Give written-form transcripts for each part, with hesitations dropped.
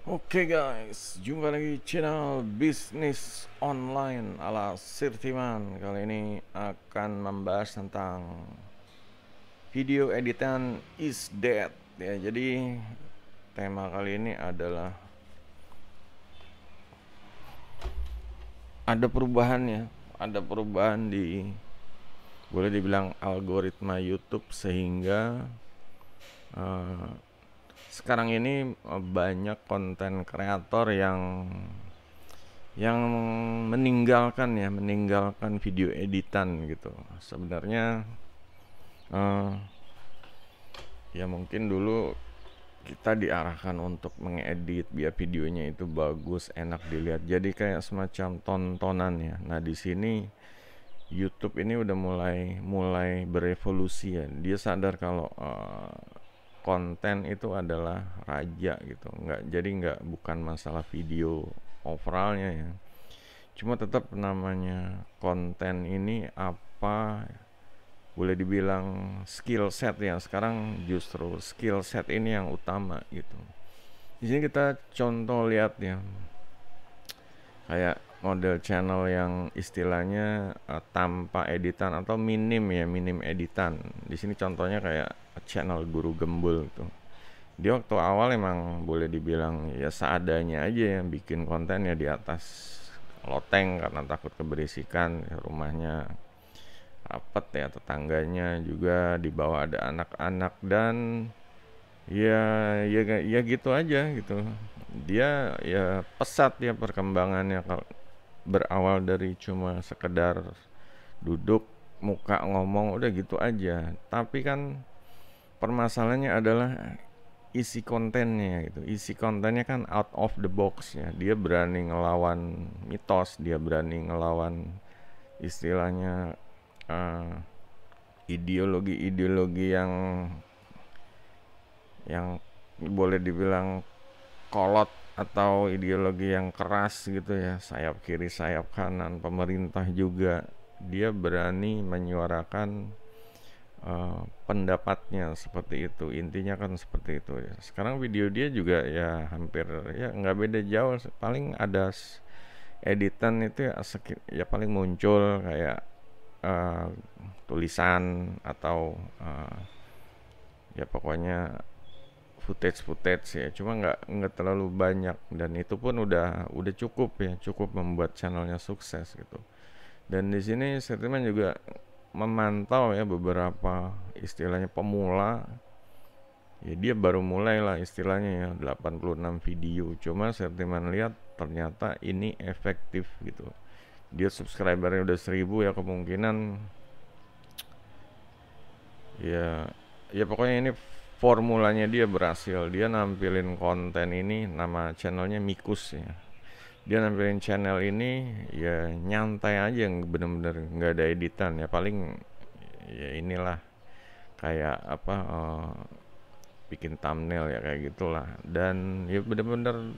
Oke guys, jumpa lagi channel bisnis online ala Sirtiman. Kali ini akan membahas tentang video editan is dead ya. Jadi tema kali ini adalah ada perubahan ya, ada perubahan di boleh dibilang algoritma YouTube sehingga eh, sekarang ini banyak konten kreator yang meninggalkan video editan gitu. Sebenarnya eh, ya mungkin dulu kita diarahkan untuk mengedit biar videonya itu bagus, enak dilihat. Jadi kayak semacam tontonan ya. Nah, di sini YouTube ini udah mulai berevolusi ya. Dia sadar kalau konten itu adalah raja gitu. Jadi bukan masalah video overallnya ya. Cuma tetap namanya konten ini apa, boleh dibilang skill set ya. Sekarang justru skill set ini yang utama gitu. Di sini kita contoh lihat ya, kayak model channel yang istilahnya tanpa editan atau minim editan. Di sini contohnya kayak channel Guru Gembul tuh. Dia waktu awal emang boleh dibilang ya seadanya aja yang bikin konten ya di atas loteng karena takut keberisikan ya, rumahnya rapet ya, tetangganya juga di bawah ada anak-anak dan ya ya gitu aja gitu. Dia ya pesat ya perkembangannya, kalau berawal dari cuma sekedar duduk muka ngomong udah gitu aja. Tapi kan permasalahannya adalah isi kontennya gitu. Isi kontennya kan out of the box ya. Dia berani ngelawan mitos, dia berani ngelawan istilahnya eh, ideologi-ideologi yang boleh dibilang kolot atau ideologi yang keras gitu ya, sayap kiri sayap kanan pemerintah juga. Dia berani menyuarakan pendapatnya seperti itu, intinya kan seperti itu ya. Sekarang video dia juga ya hampir ya nggak beda jauh, paling ada editan itu ya, ya paling muncul kayak eh, tulisan atau ya pokoknya footage ya, cuma nggak terlalu banyak dan itu pun udah cukup ya, cukup membuat channelnya sukses gitu. Dan di sini Setiman juga memantau ya beberapa istilahnya pemula ya, dia baru mulai lah istilahnya ya 86 video, cuma Setiman lihat ternyata ini efektif gitu. Dia subscribernya udah 1000 ya, kemungkinan ya ya pokoknya ini formulanya dia berhasil. Dia nampilin konten ini, nama channelnya Mikus ya. Dia nampilin channel ini ya nyantai aja, bener-bener nggak ada editan ya, paling ya inilah kayak apa bikin thumbnail ya kayak gitulah. Dan ya bener-bener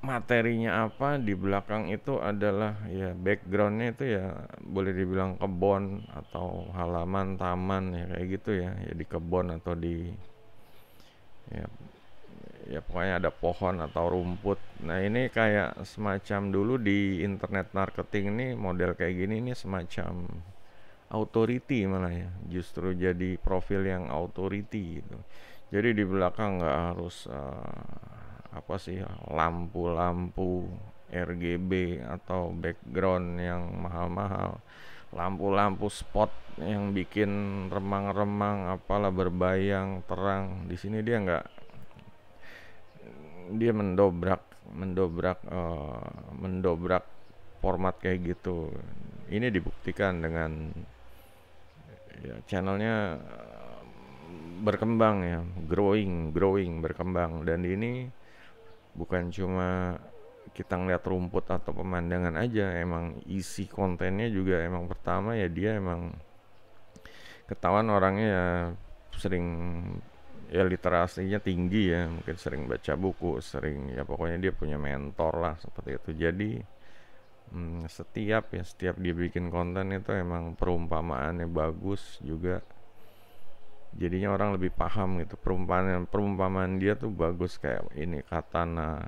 materinya apa di belakang itu adalah ya backgroundnya itu ya boleh dibilang kebon atau halaman taman ya kayak gitu ya, ya di kebon atau di ya, ya pokoknya ada pohon atau rumput. Nah ini kayak semacam dulu di internet marketing ini model kayak gini, ini semacam authority malah ya, justru jadi profil yang authority gitu. Jadi di belakang nggak harus apa sih, lampu-lampu RGB atau background yang mahal-mahal, lampu-lampu spot yang bikin remang-remang apalah berbayang terang. Di sini dia nggak, dia mendobrak format kayak gitu. Ini dibuktikan dengan ya, channelnya berkembang ya, growing berkembang. Dan ini bukan cuma kita ngeliat rumput atau pemandangan aja, emang isi kontennya juga emang pertama ya, dia emang ketahuan orangnya ya sering ya literasinya tinggi ya, mungkin sering baca buku, sering ya pokoknya dia punya mentor lah seperti itu. Jadi setiap dia bikin konten itu emang perumpamaannya bagus juga. jadinya orang lebih paham gitu. Perumpamaan dia tuh bagus, kayak ini katana,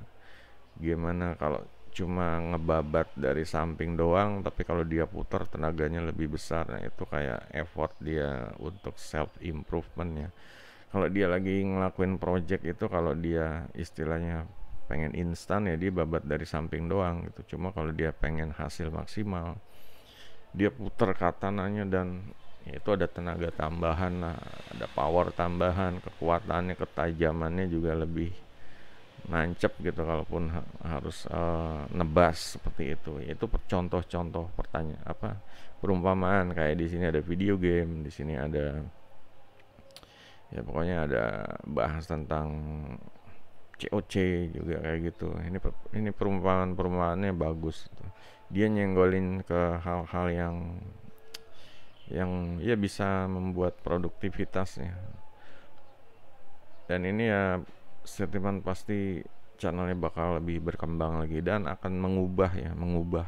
gimana kalau cuma ngebabat dari samping doang, tapi kalau dia putar tenaganya lebih besar. Nah itu kayak effort dia untuk self improvement ya. Kalau dia lagi ngelakuin project itu, kalau dia istilahnya pengen instan ya dia babat dari samping doang gitu. Cuma kalau dia pengen hasil maksimal, dia putar katananya, dan itu ada tenaga tambahan lah, ada power tambahan, kekuatannya, ketajamannya juga lebih nancep gitu, kalaupun harus nebas seperti itu. Itu contoh-contoh pertanyaan apa, perumpamaan. Kayak di sini ada video game, di sini ada, ya pokoknya ada bahas tentang COC juga kayak gitu. Ini perumpamaan-perumpamaannya bagus gitu. Dia nyenggolin ke hal-hal yang ya bisa membuat produktivitasnya. Dan ini ya Setiman pasti channelnya bakal lebih berkembang lagi dan akan mengubah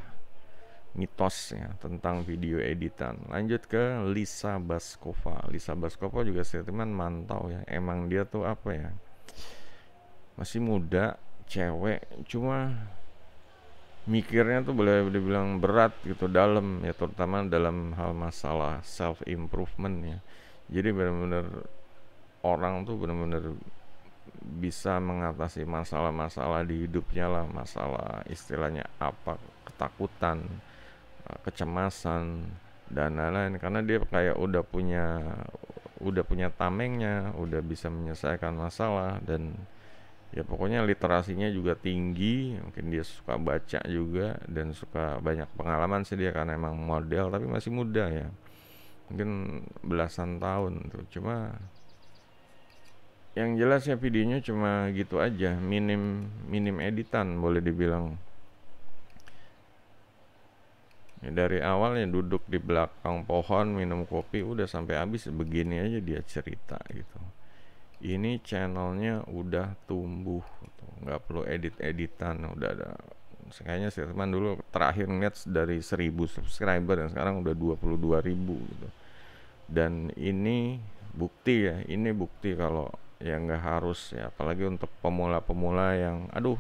mitos ya tentang video editan. Lanjut ke Lisa Baskova. Lisa Baskova juga Setiman mantau ya. Emang dia tuh apa ya, masih muda, cewek, cuma mikirnya tuh boleh dibilang berat gitu, dalam ya, terutama dalam hal masalah self improvement ya. Jadi benar-benar orang tuh benar-benar bisa mengatasi masalah-masalah di hidupnya lah, masalah istilahnya apa, ketakutan, kecemasan dan lain-lain, karena dia kayak udah punya tamengnya, udah bisa menyelesaikan masalah. Dan ya pokoknya literasinya juga tinggi, mungkin dia suka baca juga dan suka banyak pengalaman sih dia, karena emang model tapi masih muda ya, mungkin belasan tahun tuh. Cuma yang jelas ya videonya cuma gitu aja, minim minim editan boleh dibilang ya. Dari awal ya duduk di belakang pohon minum kopi, udah sampai habis begini aja dia cerita gitu. Ini channelnya udah tumbuh gitu, nggak perlu edit-editan, udah ada. Kayaknya sih teman dulu terakhir ngeliat dari 1000 subscriber dan sekarang udah 22.000 gitu. Dan ini bukti ya, ini bukti kalau ya nggak harus ya, apalagi untuk pemula-pemula yang aduh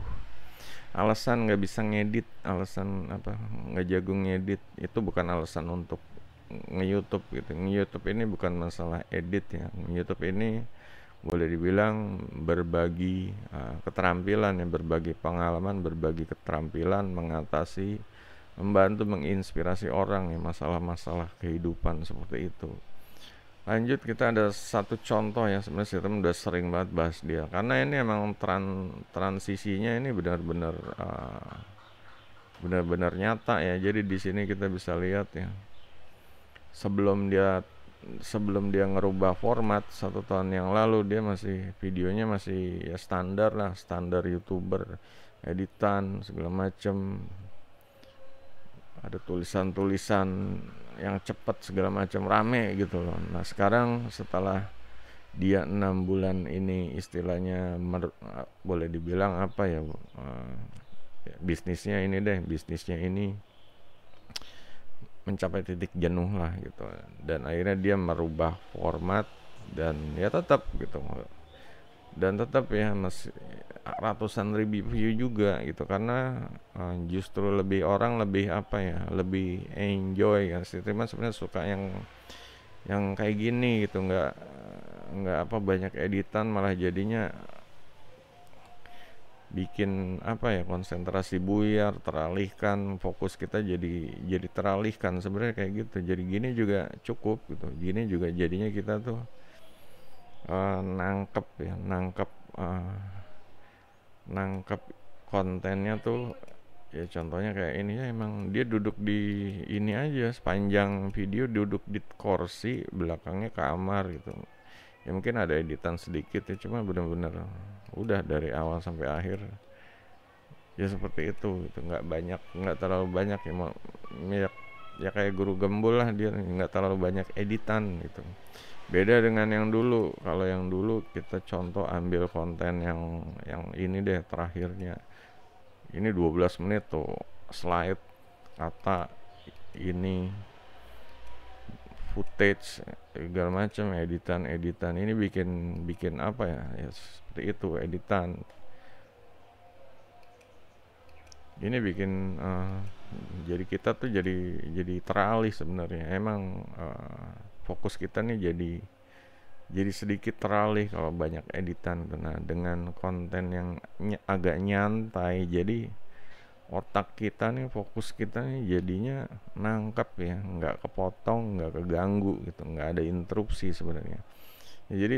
alasan nggak bisa ngedit, alasan apa nggak jago ngedit, itu bukan alasan untuk nge-YouTube gitu. Nge-YouTube ini bukan masalah edit ya, nge-YouTube ini boleh dibilang berbagi keterampilan ya, berbagi pengalaman, berbagi keterampilan, membantu menginspirasi orang ya, masalah-masalah kehidupan seperti itu. Lanjut, kita ada satu contoh ya, sebenarnya kita udah sering banget bahas dia, karena ini emang transisinya ini benar-benar nyata ya. Jadi di sini kita bisa lihat ya, sebelum dia ngerubah format 1 tahun yang lalu, dia masih videonya masih ya standar lah, standar YouTuber, editan segala macem, ada tulisan-tulisan yang cepat segala macam, rame gitu loh. Nah sekarang setelah dia 6 bulan ini istilahnya boleh dibilang apa ya, bisnisnya ini mencapai titik jenuh lah gitu, dan akhirnya dia merubah format. Dan ya tetap gitu, dan tetap ya masih ratusan ribu view juga gitu, karena justru orang lebih apa ya, lebih enjoy kan. Teman sebenarnya suka yang kayak gini gitu, nggak apa banyak editan, malah jadinya bikin apa ya, konsentrasi buyar, teralihkan, fokus kita jadi teralihkan sebenarnya kayak gitu. Jadi gini juga cukup gitu, gini juga jadinya kita tuh nangkep kontennya tuh ya. Contohnya kayak ini ya, emang dia duduk di ini aja, sepanjang video duduk di kursi, belakangnya kamar gitu ya. Mungkin ada editan sedikit ya, cuma bener-bener udah dari awal sampai akhir ya seperti itu gitu. Nggak terlalu banyak ya, ya kayak guru gembul lah, dia nggak terlalu banyak editan gitu. Beda dengan yang dulu. Kalau yang dulu kita contoh ambil konten yang ini deh terakhirnya, ini 12 menit tuh, slide, kata, ini footage segala macam, editan ini bikin bikin apa ya, ya seperti itu editan ini bikin jadi kita tuh jadi teralih sebenarnya. Emang fokus kita nih jadi sedikit teralih kalau banyak editan tuh. Nah, dengan konten yang agak nyantai, jadi otak kita nih, fokus kita nih jadinya nangkep ya, nggak kepotong, nggak keganggu gitu, nggak ada interupsi sebenarnya. Ya, jadi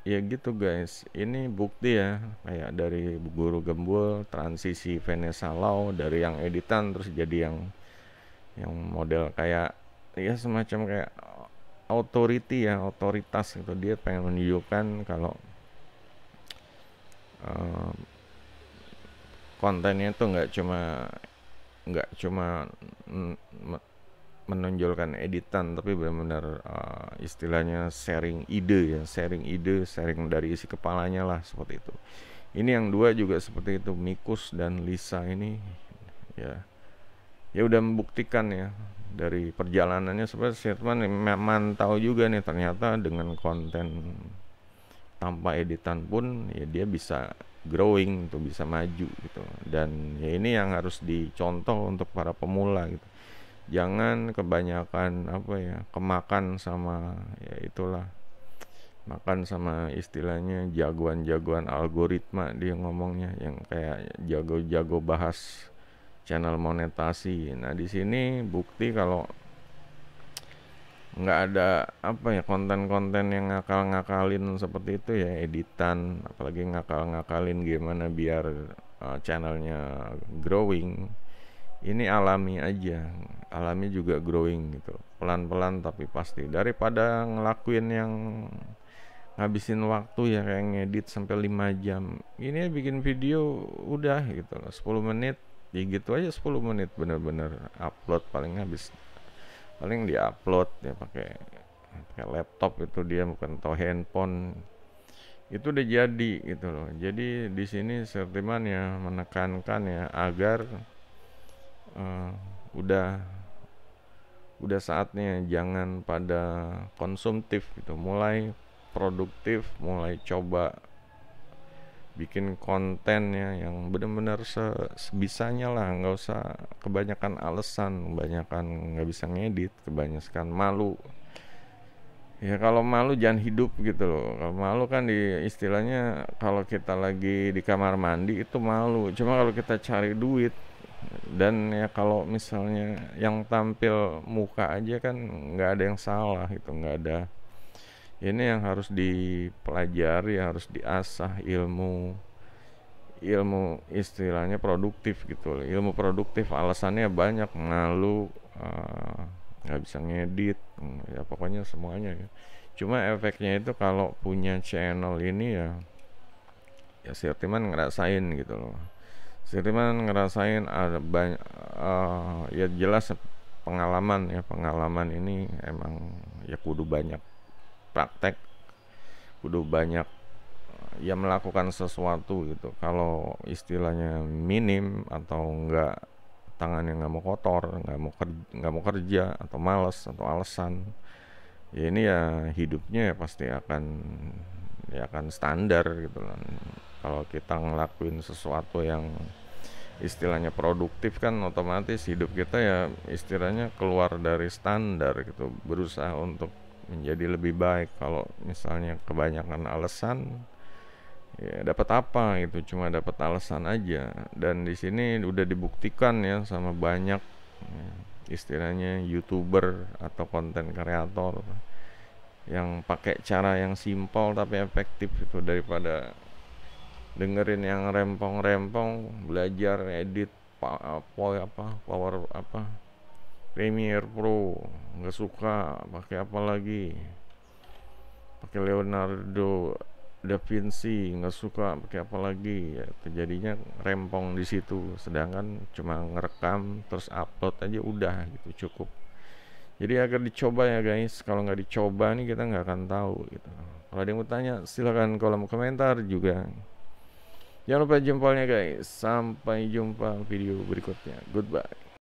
ya gitu guys, ini bukti ya, kayak dari Guru Gembul, transisi Vanessa Lau dari yang editan terus jadi yang model kayak ya semacam kayak authority ya, otoritas gitu. Dia pengen menunjukkan kalau uh, kontennya tuh nggak cuma menonjolkan editan, tapi benar-benar istilahnya sharing dari isi kepalanya lah, seperti itu. Ini yang dua juga seperti itu, Mikus dan Lisa ini ya udah membuktikan ya dari perjalanannya. Sebenarnya Sirman mantau juga nih, ternyata dengan konten tanpa editan pun ya dia bisa growing tuh, bisa maju gitu. Dan ya ini yang harus dicontoh untuk para pemula gitu. Jangan kebanyakan apa ya, kemakan sama ya itulah, makan sama istilahnya jagoan-jagoan algoritma, dia ngomongnya yang kayak jago-jago bahas channel monetasi. Nah, di sini bukti kalau nggak ada apa ya, konten-konten yang ngakal-ngakalin seperti itu ya, editan, apalagi ngakal-ngakalin gimana biar channelnya growing. Ini alami aja, alami juga growing gitu, pelan-pelan tapi pasti, daripada ngelakuin yang ngabisin waktu ya kayak ngedit sampai 5 jam. Ini bikin video udah gitu loh, 10 menit ya gitu aja, 10 menit bener-bener upload, paling di-upload ya pakai laptop, itu dia bukan atau handphone, itu udah jadi gitu loh. Jadi di sini Sertiman ya menekankan ya agar uh, udah saatnya jangan pada konsumtif gitu, mulai produktif, mulai coba bikin konten ya yang benar-benar sebisanya lah, nggak usah kebanyakan alasan, kebanyakan nggak bisa ngedit, kebanyakan malu. Ya kalau malu jangan hidup gitu loh. Kalau malu kan istilahnya kalau kita lagi di kamar mandi itu malu. Cuma kalau kita cari duit, dan ya kalau misalnya yang tampil muka aja kan nggak ada yang salah gitu, nggak ada. Ini yang harus dipelajari, harus diasah ilmu istilahnya produktif gitu. Ilmu produktif alasannya banyak, malu, nggak bisa ngedit, ya pokoknya semuanya ya. Cuma efeknya itu kalau punya channel ini ya Sirtiman ngerasain gitu loh. Sirtiman ngerasain ada banyak ya jelas pengalaman ini emang ya kudu banyak praktek, kudu banyak ya melakukan sesuatu gitu. Kalau istilahnya minim atau enggak, tangannya nggak mau kotor, nggak mau kerja atau malas atau alasan, ya ini ya hidupnya ya pasti akan standar gitu kan. Kalau kita ngelakuin sesuatu yang istilahnya produktif kan otomatis hidup kita ya istilahnya keluar dari standar gitu, berusaha untuk menjadi lebih baik. Kalau misalnya kebanyakan alasan, ya dapat apa gitu, cuma dapat alasan aja. Dan di sini udah dibuktikan ya sama banyak ya, istilahnya YouTuber atau konten kreator yang pakai cara yang simpel tapi efektif itu, daripada dengerin yang rempong-rempong, belajar edit Power apa Premiere Pro, nggak suka pakai apa lagi, pakai Leonardo Da Vinci, nggak suka pakai apa lagi ya, terjadinya rempong di situ. Sedangkan cuma ngerekam terus upload aja udah gitu, cukup. Jadi agar dicoba ya guys, kalau nggak dicoba nih kita nggak akan tahu gitu. Kalau ada yang mau tanya silahkan kolom komentar juga. Jangan lupa jempolnya guys. Sampai jumpa video berikutnya. Goodbye.